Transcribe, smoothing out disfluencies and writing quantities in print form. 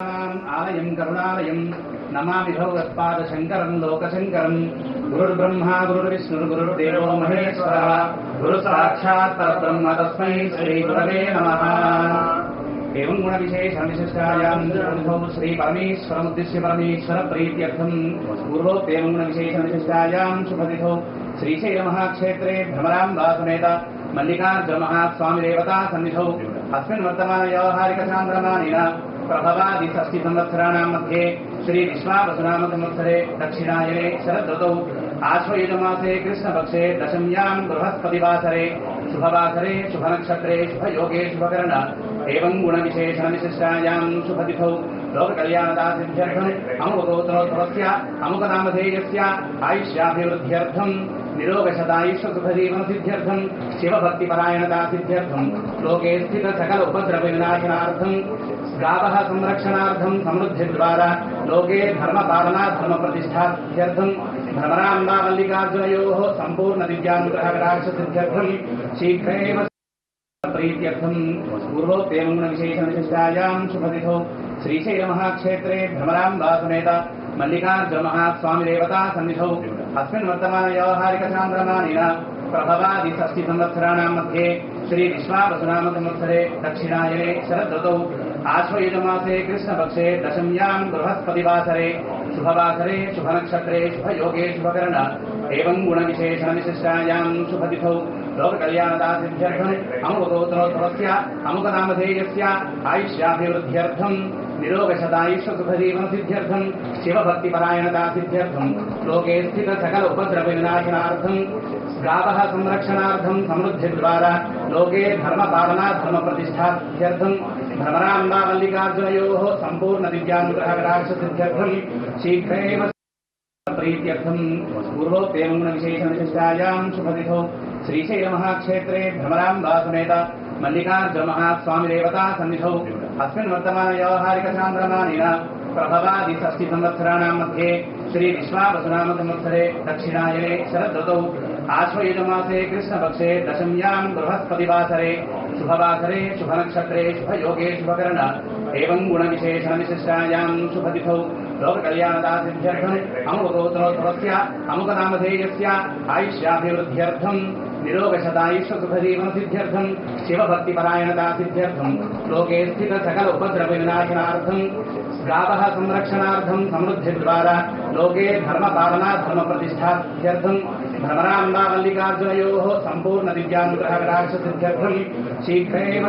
आलयं करुणालयं नमामि भगवत्पादशङ्करं लोकशङ्करं गुरुर्ब्रह्मा गुरुर्विष्णुर्गुरुर्देवो महेश्वरः गुरुसाक्षात् परब्रह्म तस्मै श्रीगुरवे नमः। एवं गुणविशेषविशिष्टायां श्री परमेश्वरमुद्दिश्य परमेश्वर प्रीत्यर्थं पूर्वोक्तेवं गुणविशेषविशिष्टायां शुभतिथौ श्रीशैलमहाक्षेत्रे भ्रमराम्बासमेत मल्लिकार्जुनमहास्वामिदेवता सन्निधौ अस्मिन् वर्तमानव्यावहारिकचान्द्रमानेन प्रभवादि षष्टि संवत्सराणां मध्ये श्री विश्वावसुनाम संवत्सरे दक्षिणायने शरदृतौ आश्वयुजमासे कृष्णपक्षे दशम्यां बृहस्पतिवासरे शुभवासरे शुभनक्षत्रे शुभयोगे शुभकरण एवं गुणविशेषणविशिष्टायां शुभतिथौ लोककल्याणदासिद्ध्यर्थम् अमुकगोत्रोद्भवस्य अमुकनामधेयस्य आयुष्याभिवृद्ध्यर्थं निरोगशतायुष्यसुखजीवनसिद्ध्यर्थं शिवभक्तिपरायणतासिद्ध्यर्थं लोके स्थित सकल उपद्रवविनाशनार्थं गावः संरक्षणार्थं समृद्धिद्वारा लोके धर्मपालना धर्मप्रतिष्ठासिद्ध्यर्थं भ्रमराम्बामल्लिकार्जुनयोः सम्पूर्णदिव्यानुग्रहकटाक्षसिद्ध्यर्थं शीघ्रेव प्रीत्यर्थं पूर्वोक्तेवं गुणविशेषविशिष्टायां शुभतिथौ श्रीशैलमहाक्षेत्रे भ्रमराम्बासमेत मल्लिकार्जुनमहास्वामिदेवता सन्निधौ अस्मिन् वर्तमानव्यावहारिकचान्द्रमानेन प्रभवादि षष्टि संवत्सराणां मध्ये श्री विश्वावसुनाम संवत्सरे दक्षिणायने शरदृतौ आश्वयुजमासे कृष्णपक्षे दशम्यां बृहस्पतिवासरे शुभवासरे शुभनक्षत्रे शुभयोगे शुभकरण एवं गुणविशेषणविशिष्टायां शुभतिथौ लोककल्याणदासिद्ध्यर्थम् अमुकगोत्रोद्भवस्य अमुकनामधेयस्य आयुष्याभिवृद्ध्यर्थं निरोगशतायुष्यसुखजीवनसिद्ध्यर्थं शिवभक्तिपरायणतासिद्ध्यर्थं लोके स्थित सकल उपद्रवविनाशनार्थं गावः संरक्षणार्थं समृद्धिद्वारा लोके धर्मपालना धर्मप्रतिष्ठासिद्ध्यर्थं भ्रमराम्बामल्लिकार्जुनयोः सम्पूर्णदिव्यानुग्रहकटाक्षसिद्ध्यर्थं शीघ्रेव प्रीत्यर्थं पूर्वोक्तेवं गुणविशेषविशिष्टायां शुभतिथौ श्रीशैलमहाक्षेत्रे भ्रमराम्बासमेत मल्लिकार्जुनमहास्वामिदेवता सन्निधौ अस्मिन् वर्तमानव्यावहारिकचान्द्रमानेन प्रभवादि षष्टि संवत्सराणां मध्ये श्री विश्वावसुनाम संवत्सरे दक्षिणायने शरदृतौ आश्वयुजमासे कृष्णपक्षे दशम्यां बृहस्पतिवासरे शुभवासरे शुभनक्षत्रे शुभयोगे शुभकरण एवं गुणविशेषणविशिष्टायां शुभतिथौ लोककल्याणदासिद्ध्यर्थम् अमुकगोत्रोद्भवस्य अमुकनामधेयस्य आयुष्याभिवृद्ध्यर्थं निरोगशतायुष्यसुखजीवनसिद्ध्यर्थं शिवभक्तिपरायणतासिद्ध्यर्थं लोके स्थित सकल उपद्रवविनाशनार्थं गावः संरक्षणार्थं समृद्धिद्वारा लोके धर्मपालना धर्मप्रतिष्ठासिद्ध्यर्थं भ्रमराम्बामल्लिकार्जुनयोः सम्पूर्णदिव्यानुग्रहकटाक्षसिद्ध्यर्थं शीघ्रेव